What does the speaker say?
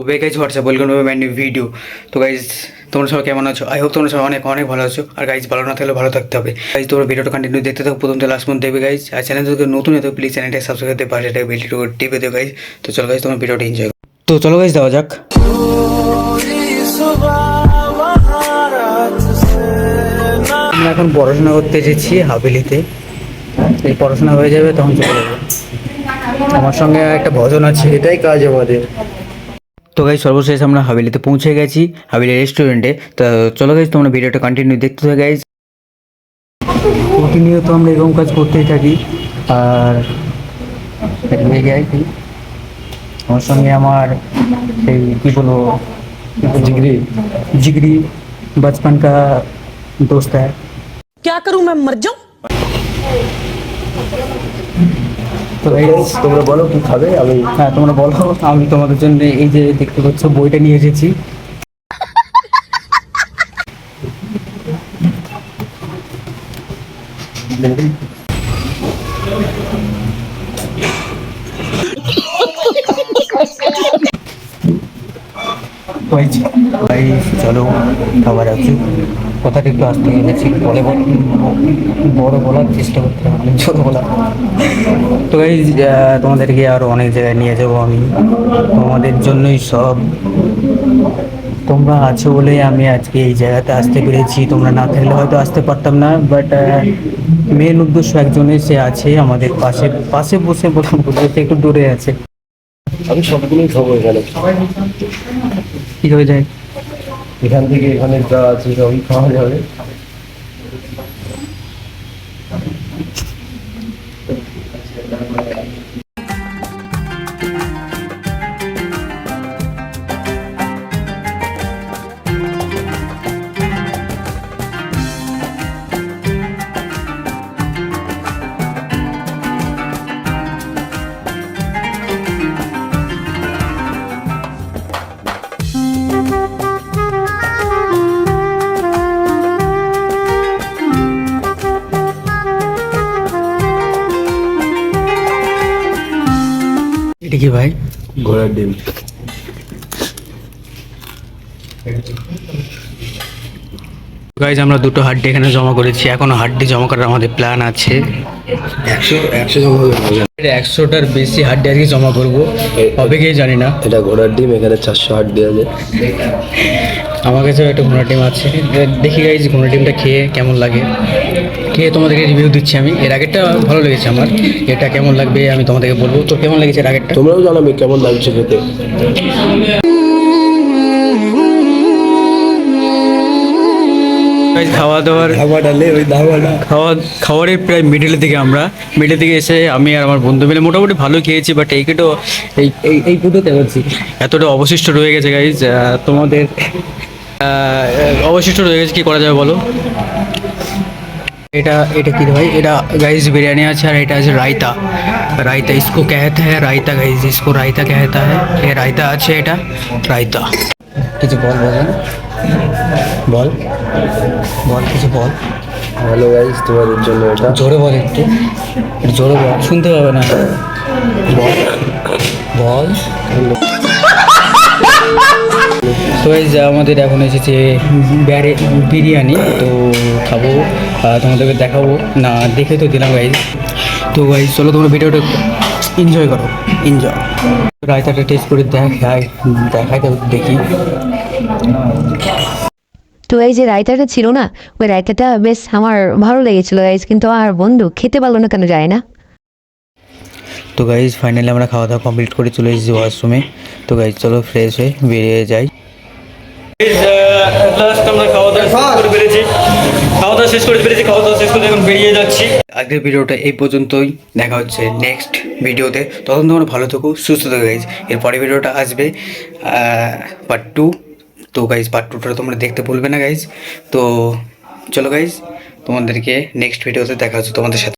Guys WhatsApp welcome to my new video. তো guys তোমরা সবাই কেমন আছো? আই হোপ তোমরা সবাই অনেক অনেক ভালো আছো। আর গাইজ ভালো না থাকলে ভালো থাকতে হবে। গাইজ তোমরা ভিডিওটা কন্টিনিউ দেখতে থাকো, প্রথম থেকে লাস্ট পর্যন্ত দেখবে গাইজ। আর চ্যানেল যদি নতুন হতো প্লিজ চ্যানেলটা সাবস্ক্রাইব করতে পারে, এটা বেলটি টিপে দেবে গাইজ। তো চলো গাইজ তোমার ভিডিওটা এনজয় করো। তো চলো গাইজ দেওয়া যাক। আমরা এখন পড়াশোনা করতে এসেছি হাভেলিতে। এই পড়াশোনা হয়ে যাবে তখন চলে যাবো। আমার সঙ্গে একটা ভজন আছে, এটাই কাজ আমাদের। তো গাইজ সর্বশেষ আমরা হাভেলিতে পৌঁছে গেছি, হাভেলি রেস্টুরেন্টে। তো চলো গাইজ তোমরা ভিডিওটা কন্টিনিউ দেখতে থাকো গাইজ। প্রতিনিয়ত আমরা এরকম কাজ করতেই থাকি। আর আমার সঙ্গে আমার সেই কী বলবো, जिगरी जिगरी बचपन का दोस्त है। क्या करूं मैं मर जाऊं? তো তোমরা বলো কি খাবে? হ্যাঁ তোমরা বলো, আমি তোমাদের জন্য এই যে দেখতে পাচ্ছ বইটা নিয়ে এসেছি। ভাই চলো খাবার আছে, কথাটা একটু আসতে গেছি, বড় বলার চেষ্টা করতে হবে, ছোটো বলা। তো ভাই তোমাদেরকে আরও অনেক জায়গায় নিয়ে যাবো আমি, তোমাদের জন্যই সব। তোমরা আছো বলেই আমি আজকে এই জায়গাতে আসতে পেরেছি, তোমরা না থাকলে হয়তো আসতে পারতাম না। বাট মেন উদ্দেশ্য একজনের, সে আছে আমাদের পাশে পাশে বসে, প্রথম বলতে একটু দূরে আছে। আমি সবগুলোই খাবো এখানে। কি হয়ে যায় এখান থেকে এখানে যা আছে সবই খাওয়া যাবে। এটা কি ভাই? ঘোড়ার ডিম। গাইজ আমরা দুটো হাড্ডি এখানে জমা করেছি, এখনো হাড্ডি জমা করার আমাদের প্ল্যান আছে। 100 জমা হবে। 100টার বেশি হাড্ডি আজকে জমা করবো, হবে কি জানি না। এটা ঘোড়ার ডিম, এখানে 400 হাড্ডি আছে। আমার কাছেও একটা ঘোড়া ডিম আছে, দেখি গাইজ ঘোড়া ডিমটা খেয়ে কেমন লাগে, খেয়ে তোমাদেরকে রিভিউ দিচ্ছি আমি। এর আগেরটা ভালো লেগেছে আমার, এটা কেমন লাগবে আমি তোমাদেরকে বলবো। তো কেমন লেগেছে এর আগেরটা? তোমরাও জানাবে কেমন লাগছে খেতে। খাওয়া দাওয়ার খাবারের প্রায় মিডিলের দিকে, আমরা মিডিলের দিকে এসে আমি আর আমার বন্ধু মিলে মোটামুটি ভালো খেয়েছি। বাট এইটাও এই পুজোতে বলছি এতটা অবশিষ্ট রয়ে গেছে গাইজ। তোমাদের অবশিষ্ট রয়ে গেছে, কী করা যাবে বলো? এটা কি ভাই? এটা গাইজ বিরিয়ানি আছে, আর এটা আছে রায়তা। রায়তা इसको कहते हैं रायता गाइज, इसको रायता कहता है। ये रायता আছে, এটা রায়তা। কিছু বল বল বল কিছু বল। হ্যালো গাইস, তোমাদের জন্য এটা। জোরে বল, একটু জোরে বল, শুনতে পাবে না। বল বল। তো গাইজ আমাদের এখন এসেছে বিরিয়ানি, তো খাবো, তোমাদেরকে দেখাবো না, দেখে তো দিলাম গাইজ। তো গাইজ চলো তোমরা ভিডিওটা এনজয় করো, এনজয়। রায়তাটা টেস্ট করে দেখাই তো দেখি। তো এই যে রায়তাটা ছিল না, ওই রায়তাটা বেশ আমার ভালো লেগেছিল গাইজ, কিন্তু আমার বন্ধু খেতে পারলো না, কেন যায় না। তো গাইজ ফাইনালি আমরা খাওয়া দাওয়া কমপ্লিট করে চলে এসেছি ওয়াশরুমে। তো গাইজ চলো ফ্রেশ হয়ে বেরিয়ে যাই। আমরা খাওয়া দাওয়া শেষ করে এখন বেরিয়ে যাচ্ছি। আজকের ভিডিওটা এই পর্যন্তই, দেখা হচ্ছে নেক্সট ভিডিওতে। তখন তোমরা ভালো থেকো, সুস্থ থেকো গাইজ। এরপরে ভিডিওটা আসবে পার্ট 2। তো গাইজ পার্ট 2টা তোমরা দেখতে ভুলবে না গাইজ। তো চলো গাইজ, তোমাদেরকে নেক্সট ভিডিওতে দেখা হচ্ছে তোমাদের সাথে।